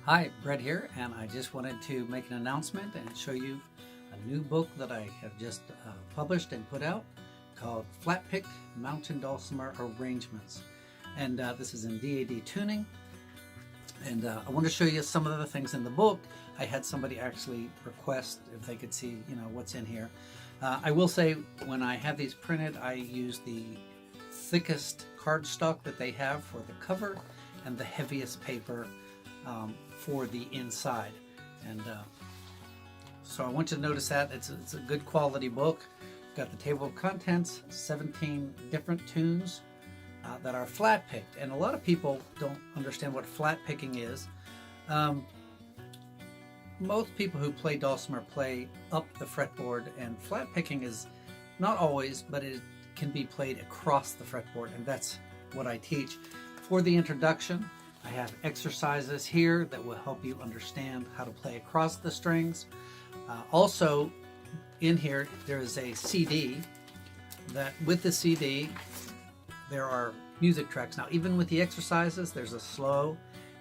Hi, Brett here, and I just wanted to make an announcement and show you a new book that I have just published and put out called Flatpicked Mountain Dulcimer Arrangements. And this is in DAD tuning. And I want to show you some of the things in the book. I had somebody actually request if they could see, what's in here. I will say when I have these printed, I use the thickest cardstock that they have for the cover and the heaviest paper for the inside. And so I want you to notice that it's a good quality book. Got the table of contents, 17 different tunes that are flat picked, and a lot of people don't understand what flat picking is. Most people who play dulcimer play up the fretboard, and flat picking is not always, but it can be played across the fretboard, and that's what I teach. For the introduction, I have exercises here that will help you understand how to play across the strings. Also in here there is a CD that with the CD there are music tracks. Now even with the exercises there's a slow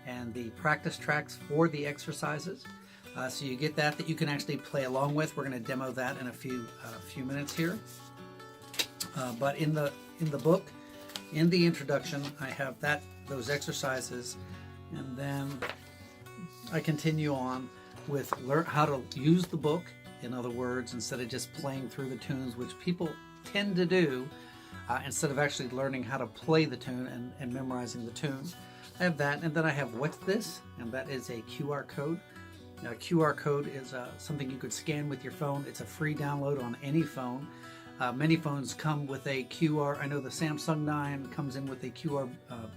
and the practice tracks for the exercises. So you get that you can actually play along with. We're going to demo that in a few minutes here. But in the book, in the introduction, I have those exercises, and then I continue on with learn how to use the book. In other words, instead of just playing through the tunes, which people tend to do, instead of actually learning how to play the tune and memorizing the tune. I have that, and then I have What's This? And that is a QR code. Now, a QR code is something you could scan with your phone. It's a free download on any phone. Many phones come with a QR. I know the Samsung 9 comes in with a QR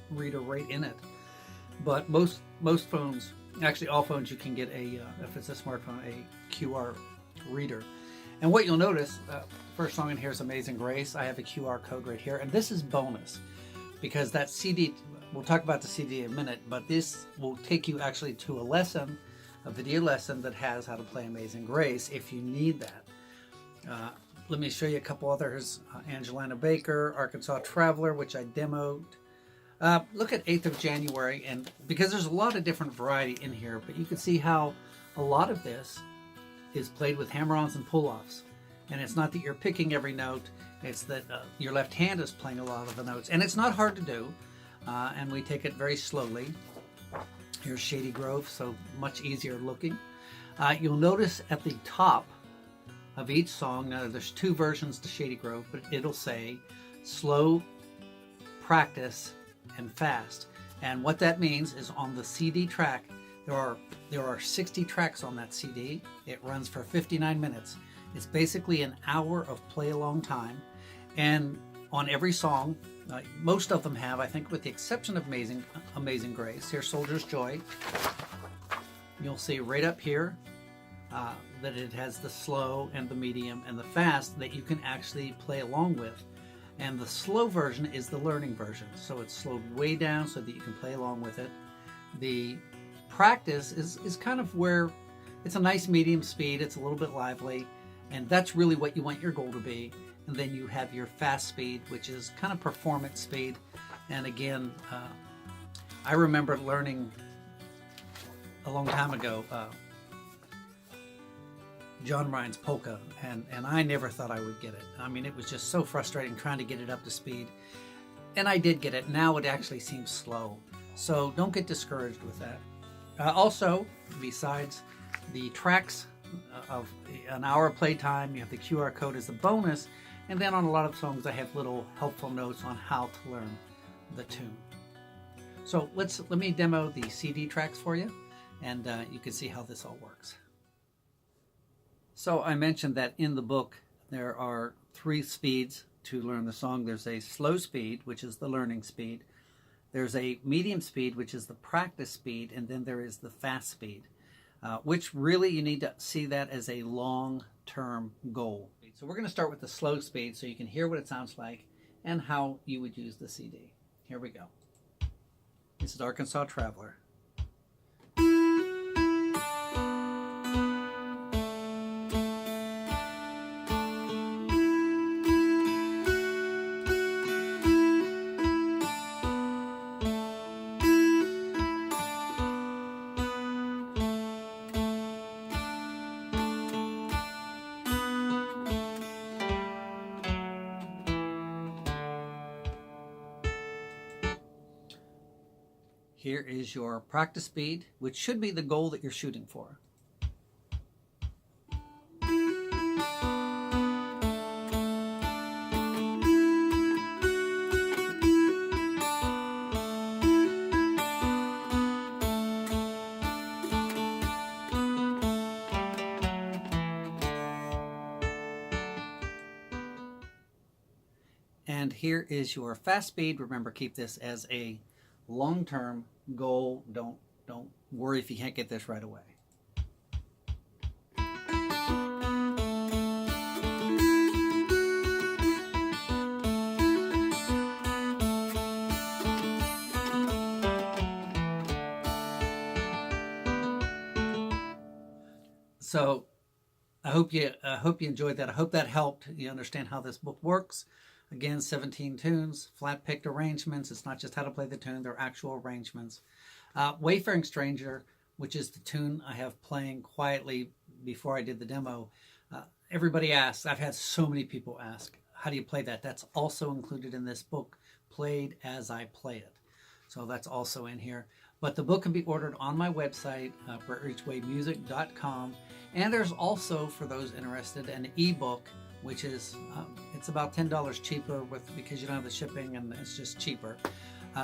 reader right in it. But most phones, actually all phones, you can get if it's a smartphone, a QR reader. And what you'll notice, first song in here is Amazing Grace. I have a QR code right here, and this is bonus because that CD, we'll talk about the CD in a minute, but this will take you actually to a video lesson that has how to play Amazing Grace if you need that. Let me show you a couple others. Angelina Baker, Arkansas Traveler, which I demoed. Look at 8th of January, and because there's a lot of different variety in here, but you can see how a lot of this is played with hammer-ons and pull-offs. And it's not that you're picking every note, it's that your left hand is playing a lot of the notes. And it's not hard to do, and we take it very slowly. Here's Shady Grove, so much easier looking. You'll notice at the top of each song, now there's two versions to Shady Grove, but it'll say slow, practice, and fast. And what that means is on the CD track, there are 60 tracks on that CD. It runs for 59 minutes. It's basically an hour of play along time. And on every song, most of them have, I think with the exception of Amazing Grace, here's Soldier's Joy. You'll see right up here that it has the slow and the medium and the fast that you can actually play along with. And the slow version is the learning version. So it's slowed way down so that you can play along with it. The practice is kind of where it's a nice medium speed. It's a little bit lively. And that's really what you want your goal to be. And then you have your fast speed, which is kind of performance speed. And again, I remember learning a long time ago John Ryan's polka, and I never thought I would get it. I mean, it was just so frustrating trying to get it up to speed. And I did get it. Now it actually seems slow. So don't get discouraged with that. Also, besides the tracks of an hour of playtime, you have the QR code as a bonus. And then on a lot of songs, I have little helpful notes on how to learn the tune. So let me demo the CD tracks for you, and you can see how this all works. So I mentioned that in the book there are 3 speeds to learn the song. There's a slow speed, which is the learning speed. There's a medium speed, which is the practice speed, and then there is the fast speed, which really you need to see that as a long-term goal. So we're going to start with the slow speed so you can hear what it sounds like and how you would use the CD. Here we go. This is Arkansas Traveler. here is your practice speed, which should be the goal that you're shooting for. And here is your fast speed. Remember, keep this as a long-term goal. Don't worry if you can't get this right away. So I hope you enjoyed that. I hope that helped you understand how this book works. Again, 17 tunes, flat-picked arrangements. It's not just how to play the tune, they're actual arrangements. Wayfaring Stranger, which is the tune I have playing quietly before I did the demo. Everybody asks, I've had so many people ask, how do you play that? That's also included in this book, Played as I Play It. So that's also in here. But the book can be ordered on my website, ridgewaymusic.com. And there's also, for those interested, an ebook, which is it's about $10 cheaper because you don't have the shipping and it's just cheaper.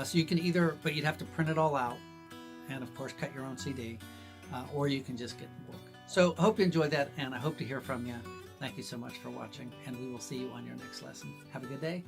So you can either, but you'd have to print it all out and of course cut your own CD, or you can just get the book. So I hope you enjoyed that, and I hope to hear from you. Thank you so much for watching, and we will see you on your next lesson. Have a good day.